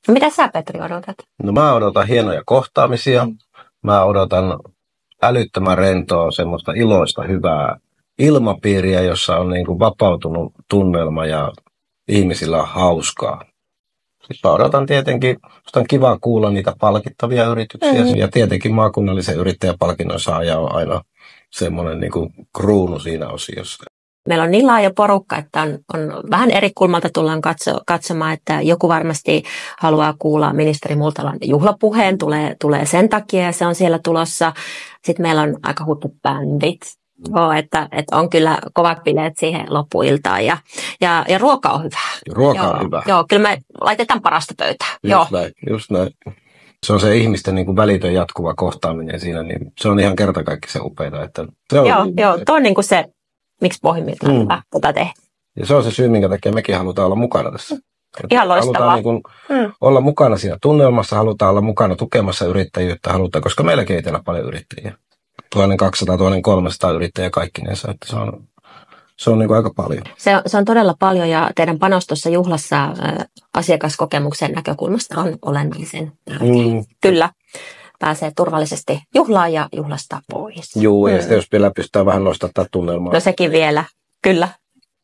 No, mitä sä, Petri, odotat? No mä odotan hienoja kohtaamisia. Mä odotan älyttömän rentoa, semmoista iloista, hyvää ilmapiiriä, jossa on niin kuin vapautunut tunnelma ja ihmisillä on hauskaa. Sitten mä odotan tietenkin, että on kiva kuulla niitä palkittavia yrityksiä. Ja tietenkin maakunnallisen yrittäjäpalkinnon saaja on aina semmoinen niin kuin kruunu siinä osiossa. Meillä on niin laaja porukka, että on vähän eri kulmalta tullaan katsomaan, että joku varmasti haluaa kuulla ministeri Multalan juhlapuheen, tulee sen takia ja se on siellä tulossa. Sitten meillä on aika huippubändit, että on kyllä kovat bileet siihen loppuiltaan ja ruoka on hyvä. Ruoka on hyvä. Joo, kyllä me laitetaan parasta pöytään. Just näin. Se on se ihmisten niin kuin välitön jatkuva kohtaaminen siinä, niin se on ihan kertakaikkisen upeaa. Että se on, joo, tuo on niin kuin se, miksi pohjimmiltaan hyvä tätä tehdä. Ja se on se syy, minkä takia mekin halutaan olla mukana tässä. Ihan loistavaa. Halutaan niin kuin olla mukana siinä tunnelmassa, halutaan olla mukana tukemassa yrittäjyyttä, koska meilläkin ei teillä paljon yrittäjiä. 1200-1300 yrittäjää kaikkinensa, että se on niin kuin aika paljon. Se on todella paljon ja teidän panos tuossa juhlassa asiakaskokemuksen näkökulmasta on olennaisen tärkeä. Kyllä, pääsee turvallisesti juhlaan ja juhlasta pois. Joo, ja sitten jos vielä pystytään vähän nostamaan tunnelmaa. No sekin vielä, kyllä.